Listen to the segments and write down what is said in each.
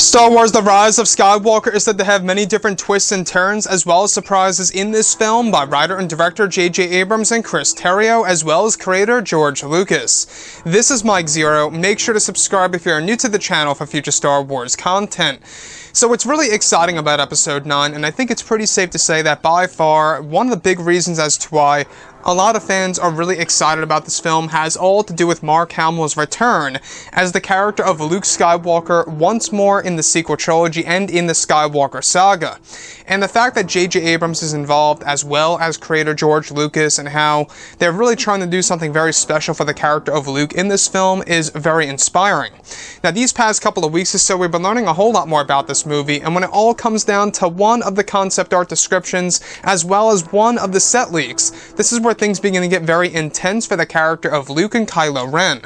Star Wars The Rise of Skywalker is said to have many different twists and turns, as well as surprises in this film by writer and director J.J. Abrams and Chris Terrio, as well as creator George Lucas. This is Mike Zero. Make sure to subscribe if you are new to the channel for future Star Wars content. So what's really exciting about Episode 9, and I think it's pretty safe to say that by far, one of the big reasons as to why a lot of fans are really excited about this film has all to do with Mark Hamill's return as the character of Luke Skywalker once more in the sequel trilogy and in the Skywalker saga. And the fact that J.J. Abrams is involved, as well as creator George Lucas, and how they're really trying to do something very special for the character of Luke in this film is very inspiring. Now, these past couple of weeks or so, we've been learning a whole lot more about this movie, and when it all comes down to one of the concept art descriptions, as well as one of the set leaks, this is where things begin to get very intense for the character of Luke and Kylo Ren.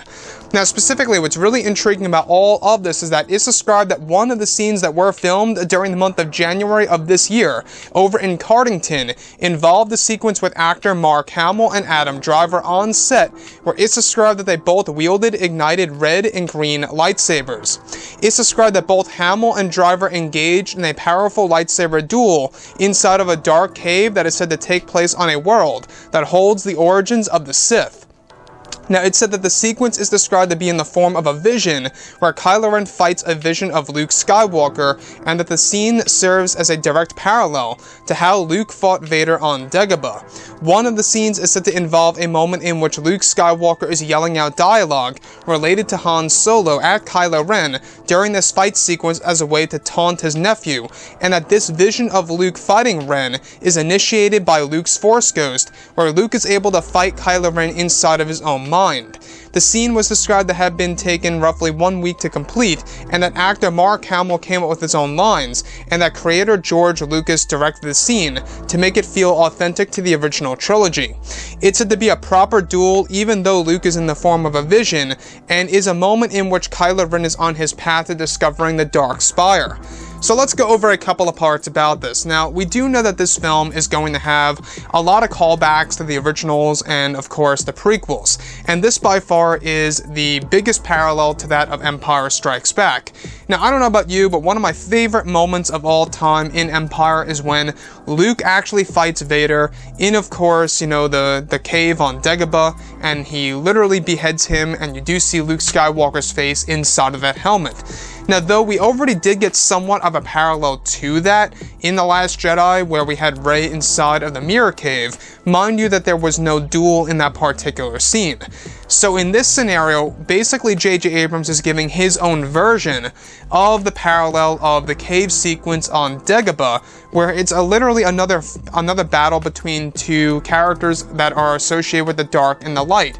Now, specifically, what's really intriguing about all of this is that it's described that one of the scenes that were filmed during the month of January of this year over in Cardington involved the sequence with actor Mark Hamill and Adam Driver on set, where it's described that they both wielded ignited red and green lightsabers. It's described that both Hamill and Driver engaged in a powerful lightsaber duel inside of a dark cave that is said to take place on a world that holds the origins of the Sith. Now, it's said that the sequence is described to be in the form of a vision, where Kylo Ren fights a vision of Luke Skywalker, and that the scene serves as a direct parallel to how Luke fought Vader on Dagobah. One of the scenes is said to involve a moment in which Luke Skywalker is yelling out dialogue related to Han Solo at Kylo Ren during this fight sequence as a way to taunt his nephew, and that this vision of Luke fighting Ren is initiated by Luke's Force Ghost, where Luke is able to fight Kylo Ren inside of his own mind. The scene was described to have been taken roughly 1 week to complete, and that actor Mark Hamill came up with his own lines, and that creator George Lucas directed the scene to make it feel authentic to the original trilogy. It's said to be a proper duel, even though Luke is in the form of a vision, and is a moment in which Kylo Ren is on his path to discovering the Dark Spire. So let's go over a couple of parts about this. Now, we do know that this film is going to have a lot of callbacks to the originals and, of course, the prequels. And this, by far, is the biggest parallel to that of Empire Strikes Back. Now, I don't know about you, but one of my favorite moments of all time in Empire is when Luke actually fights Vader in, of course, you know, the cave on Dagobah, and he literally beheads him, and you do see Luke Skywalker's face inside of that helmet. Now, though we already did get somewhat of a parallel to that in The Last Jedi, where we had Rey inside of the Mirror Cave, mind you that there was no duel in that particular scene. So in this scenario, basically J.J. Abrams is giving his own version of the parallel of the cave sequence on Dagobah, where it's literally another battle between two characters that are associated with the dark and the light.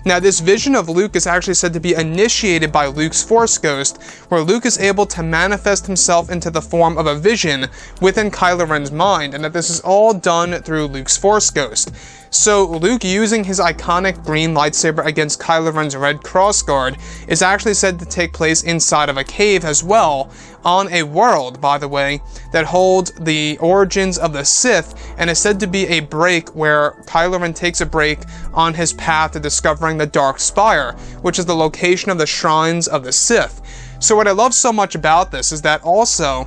Now, this vision of Luke is actually said to be initiated by Luke's Force Ghost, where Luke is able to manifest himself into the form of a vision within Kylo Ren's mind, and that this is all done through Luke's Force Ghost. So, Luke using his iconic green lightsaber against Kylo Ren's red crossguard is actually said to take place inside of a cave as well, on a world, by the way, that holds the origins of the Sith, and is said to be a break where Kylo Ren takes a break on his path to discovering the Dark Spire, which is the location of the shrines of the Sith. So what I love so much about this is that also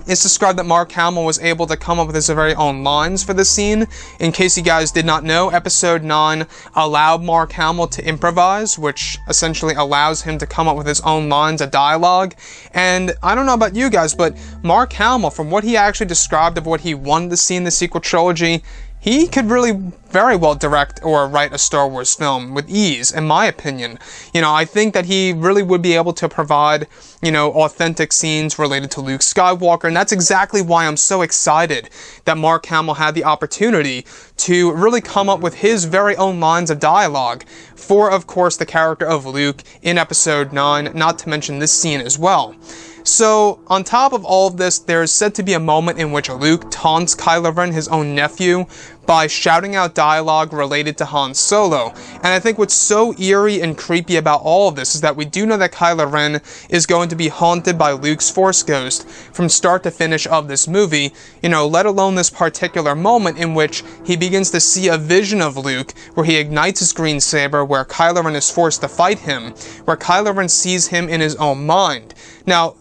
it's described that Mark Hamill was able to come up with his very own lines for the scene. In case you guys did not know, Episode 9 allowed Mark Hamill to improvise, which essentially allows him to come up with his own lines of dialogue. And I don't know about you guys, but Mark Hamill, from what he actually described of what he wanted to see in the sequel trilogy, he could really very well direct or write a Star Wars film with ease, in my opinion. You know, I think that he really would be able to provide, you know, authentic scenes related to Luke Skywalker, and that's exactly why I'm so excited that Mark Hamill had the opportunity to really come up with his very own lines of dialogue for, of course, the character of Luke in Episode 9, not to mention this scene as well. So, on top of all of this, there is said to be a moment in which Luke taunts Kylo Ren, his own nephew, by shouting out dialogue related to Han Solo. And I think what's so eerie and creepy about all of this is that we do know that Kylo Ren is going to be haunted by Luke's Force Ghost from start to finish of this movie, you know, let alone this particular moment in which he begins to see a vision of Luke where he ignites his green saber, where Kylo Ren is forced to fight him, where Kylo Ren sees him in his own mind. Now,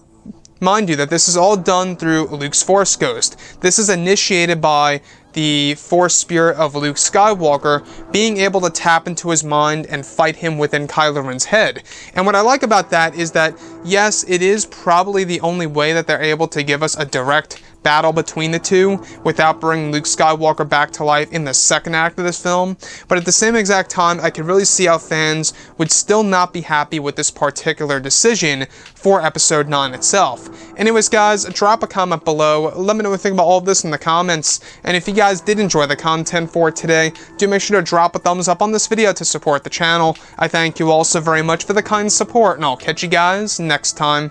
mind you that this is all done through Luke's Force Ghost. This is initiated by the Force Spirit of Luke Skywalker being able to tap into his mind and fight him within Kylo Ren's head. And what I like about that is that, yes, it is probably the only way that they're able to give us a direct battle between the two without bringing Luke Skywalker back to life in the second act of this film, but at the same exact time, I could really see how fans would still not be happy with this particular decision for Episode 9 itself. Anyways guys, drop a comment below, let me know what you think about all of this in the comments, and if you guys did enjoy the content for today, do make sure to drop a thumbs up on this video to support the channel. I thank you all so very much for the kind support, and I'll catch you guys next time.